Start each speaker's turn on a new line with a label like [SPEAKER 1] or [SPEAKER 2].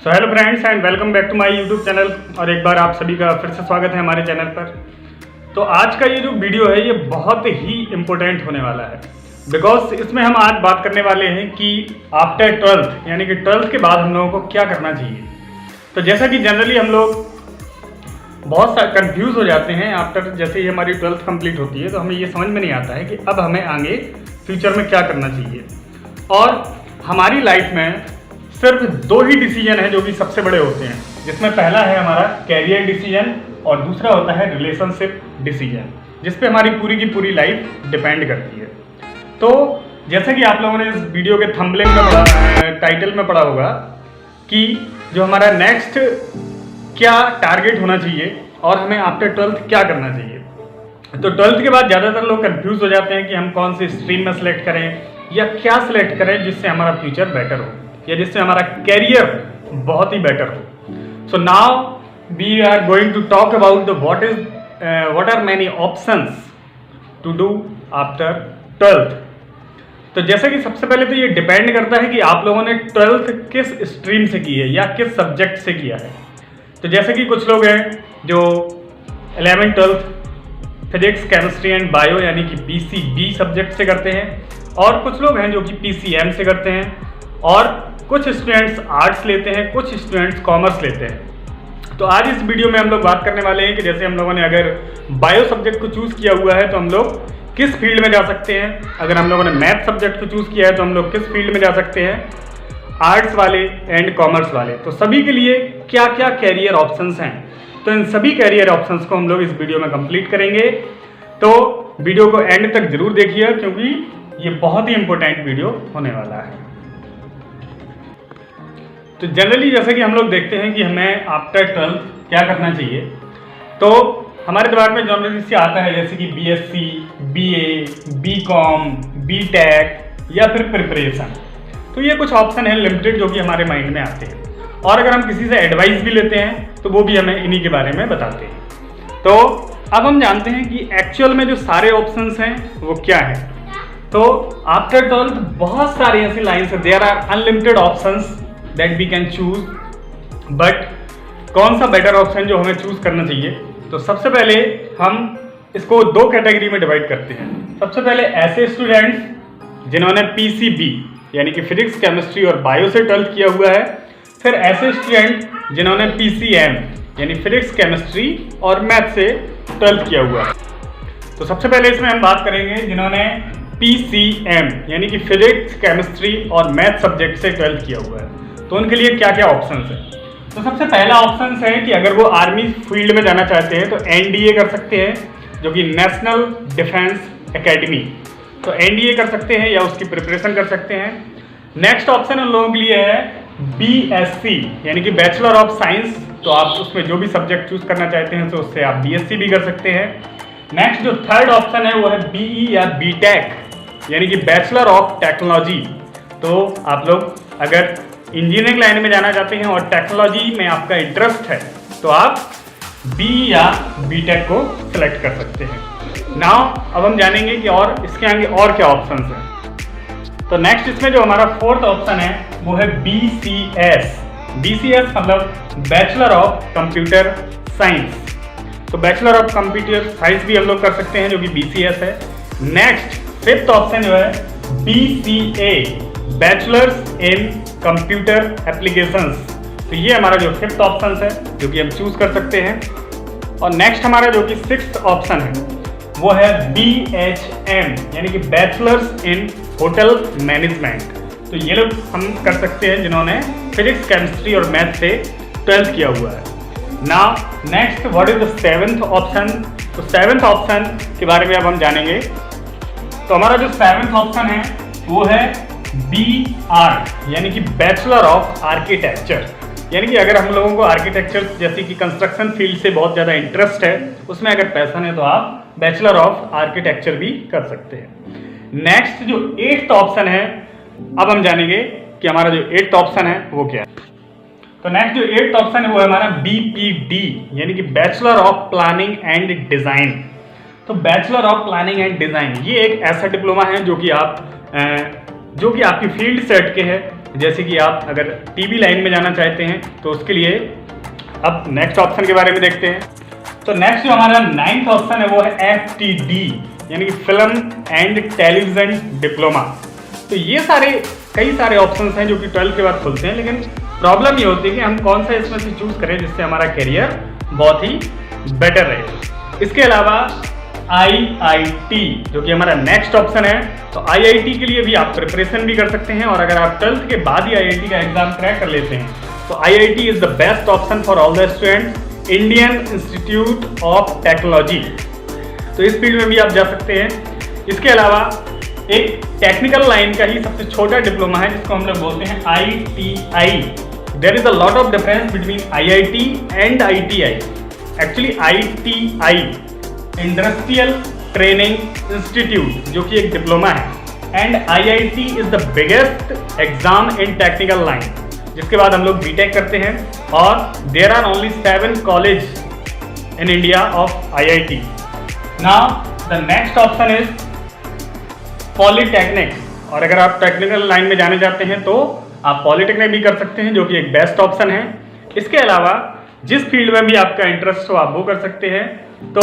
[SPEAKER 1] So hello friends and welcome back to my YouTube channel. और एक बार आप सभी का फिर से स्वागत है हमारे चैनल पर। तो आज का ये जो वीडियो है ये बहुत ही इम्पोर्टेंट होने वाला है, बिकॉज इसमें हम आज बात करने वाले हैं कि आफ्टर 12th यानी कि 12th के बाद हम लोगों को क्या करना चाहिए। तो जैसा कि जनरली हम लोग बहुत सा कंफ्यूज हो जाते हैं आफ्टर जैसे ही हमारी 12th कंप्लीट होती है, तो हमें ये समझ में नहीं आता है कि अब हमें आगे फ्यूचर में क्या करना चाहिए। और हमारी लाइफ में सिर्फ दो ही डिसीजन है जो कि सबसे बड़े होते हैं, जिसमें पहला है हमारा कैरियर डिसीजन और दूसरा होता है रिलेशनशिप डिसीजन, जिस पे हमारी पूरी की पूरी लाइफ डिपेंड करती है। तो जैसा कि आप लोगों ने इस वीडियो के थंबनेल में पढ़ा, टाइटल में पढ़ा होगा कि जो हमारा नेक्स्ट क्या टारगेट होना चाहिए और हमें आफ्टर 12th क्या करना चाहिए। तो 12th के बाद ज़्यादातर लोग कंफ्यूज हो जाते हैं कि हम कौन सी स्ट्रीम में सेलेक्ट करें या क्या सिलेक्ट करें जिससे हमारा फ्यूचर बेटर हो या जिससे हमारा कैरियर बहुत ही बेटर हो। So now we are going to talk about the what are many options to do after 12th। तो जैसे कि सबसे पहले तो ये डिपेंड करता है कि आप लोगों ने 12th किस स्ट्रीम से की है या किस सब्जेक्ट से किया है। तो जैसे कि कुछ लोग हैं जो 11th 12th physics chemistry and bio यानी कि PCB सब्जेक्ट से करते हैं, और कुछ लोग हैं जो कि PCM से करते हैं, और कुछ स्टूडेंट्स आर्ट्स लेते हैं, कुछ स्टूडेंट्स कॉमर्स लेते हैं। तो आज इस वीडियो में हम लोग बात करने वाले हैं कि जैसे हम लोगों ने अगर बायो सब्जेक्ट को चूज़ किया हुआ है तो हम लोग किस फील्ड में जा सकते हैं, अगर हम लोगों ने मैथ सब्जेक्ट को चूज़ किया है तो हम लोग किस फील्ड में जा सकते हैं, आर्ट्स वाले एंड कॉमर्स वाले। तो सभी के लिए क्या क्या कैरियर ऑप्शंस हैं, तो इन सभी कैरियर ऑप्शंस को हम लोग इस वीडियो में कंप्लीट करेंगे। तो वीडियो को एंड तक जरूर देखिए क्योंकि ये बहुत ही इंपॉर्टेंट वीडियो होने वाला है। तो जनरली जैसे कि हम लोग देखते हैं कि हमें आफ्टर 12th क्या करना चाहिए, तो हमारे दिमाग में जनरली से आता है जैसे कि BSc, BA, BCom, BTech या फिर प्रिपरेशन। तो ये कुछ ऑप्शन है लिमिटेड जो कि हमारे माइंड में आते हैं, और अगर हम किसी से एडवाइस भी लेते हैं तो वो भी हमें इन्हीं के बारे में बताते हैं। तो अब हम जानते हैं कि एक्चुअल में जो सारे ऑप्शंस हैं वो क्या है। तो आफ्टर 12th बहुत सारी ऐसी लाइन्स है, there are unlimited options that we can choose, but कौन सा बेटर ऑप्शन जो हमें चूज करना चाहिए। तो सबसे पहले हम इसको दो कैटेगरी में डिवाइड करते हैं। सबसे पहले ऐसे स्टूडेंट्स जिन्होंने PCB यानी कि फिजिक्स केमिस्ट्री और बायो से 12th किया हुआ है, फिर ऐसे स्टूडेंट जिन्होंने PCM यानी फिजिक्स केमिस्ट्री और मैथ से 12th किया हुआ है। तो सबसे पहले इसमें हम बात करेंगे जिन्होंने PCM यानी कि फिजिक्स केमिस्ट्री और मैथ सब्जेक्ट से 12th किया हुआ है, तो उनके लिए क्या क्या ऑप्शंस हैं। तो सबसे पहला ऑप्शन है कि अगर वो आर्मी फील्ड में जाना चाहते हैं तो NDA कर सकते हैं, जो कि नेशनल डिफेंस एकेडमी। तो NDA कर सकते हैं या उसकी प्रिपरेशन कर सकते हैं। नेक्स्ट ऑप्शन उन लोगों के लिए है BSc यानी कि बैचलर ऑफ साइंस। तो आप उसमें जो भी सब्जेक्ट चूज करना चाहते हैं तो उससे आप BSc भी कर सकते हैं। नेक्स्ट जो थर्ड ऑप्शन है वो है BE या BTech यानी कि बैचलर ऑफ टेक्नोलॉजी। तो आप लोग अगर इंजीनियरिंग लाइन में जाना चाहते हैं और टेक्नोलॉजी में आपका इंटरेस्ट है तो आप BE या BTech को सिलेक्ट कर सकते हैं। नाउ अब हम जानेंगे कि और इसके आगे और क्या ऑप्शंस हैं। तो नेक्स्ट इसमें जो हमारा फोर्थ ऑप्शन है वो है BCS। BCS मतलब बैचलर ऑफ कंप्यूटर साइंस। तो बैचलर ऑफ कंप्यूटर साइंस भी हम लोग कर सकते हैं जो कि BCS है। नेक्स्ट फिफ्थ ऑप्शन जो है BCA bachelors in computer applications. तो ये हमारा जो फिफ्थ ऑप्शन है जो कि हम चूज कर सकते हैं। और नेक्स्ट हमारा जो कि सिक्स्थ ऑप्शन है वो है BHM यानी कि बैचलर्स इन होटल मैनेजमेंट। तो ये लोग हम कर सकते हैं जिन्होंने फिजिक्स केमिस्ट्री और मैथ से 12th किया हुआ है। Now next what is the seventh option. तो सेवेंथ ऑप्शन के बारे में अब हम जानेंगे। तो हमारा जो सेवेंथ ऑप्शन है वो है BR यानी कि बैचलर ऑफ आर्किटेक्चर। यानी कि अगर हम लोगों को आर्किटेक्चर जैसे कि कंस्ट्रक्शन फील्ड से बहुत ज़्यादा इंटरेस्ट है, उसमें अगर पैशन है तो आप बैचलर ऑफ आर्किटेक्चर भी कर सकते हैं। नेक्स्ट जो एट्थ ऑप्शन है अब हम जानेंगे कि हमारा जो एट्थ ऑप्शन है वो क्या है। तो नेक्स्ट जो एट्थ ऑप्शन है वो है हमारा BPD यानी कि bachelor of planning and design. तो bachelor of planning and design ये एक ऐसा डिप्लोमा है जो कि आप जो कि आपकी फील्ड से हटके है। जैसे कि आप अगर टीबी लाइन में जाना चाहते हैं तो उसके लिए अब नेक्स्ट ऑप्शन के बारे में देखते हैं। तो नेक्स्ट जो हमारा 9th ऑप्शन है वो है FTD, यानी कि फिल्म एंड टेलीविजन डिप्लोमा। तो ये कई सारे ऑप्शंस हैं जो कि 12 के बाद खुलते हैं, लेकिन प्रॉब्लम ये होती है कि हम कौन सा इसमें से चूज करें जिससे हमारा करियर बहुत ही बेटर रहे। इसके अलावा IIT जो कि हमारा नेक्स्ट ऑप्शन है, तो IIT के लिए भी आप प्रिपरेशन भी कर सकते हैं, और अगर आप 12th के बाद ही IIT का एग्जाम क्रैक कर लेते हैं तो IIT is the best option for all the students, Indian institute of technology. तो इस फील्ड में भी आप जा सकते हैं। इसके अलावा एक टेक्निकल लाइन का ही सबसे छोटा डिप्लोमा है जिसको हम लोग बोलते हैं ITI। There is a lot of difference between IIT and ITI। Actually ITI industrial training institute जो कि एक डिप्लोमा है, and IIT is the biggest exam in technical line, जिसके बाद हम लोग बीटेक करते हैं, और there are only 7 college in India of IIT। Now the next option is polytechnic, और अगर आप टेक्निकल लाइन में जाने चाहते हैं तो आप पॉलीटेक्निक भी कर सकते हैं जो कि एक बेस्ट ऑप्शन है। इसके अलावा जिस फील्ड में भी आपका इंटरेस्ट हो आप वो कर सकते हैं। तो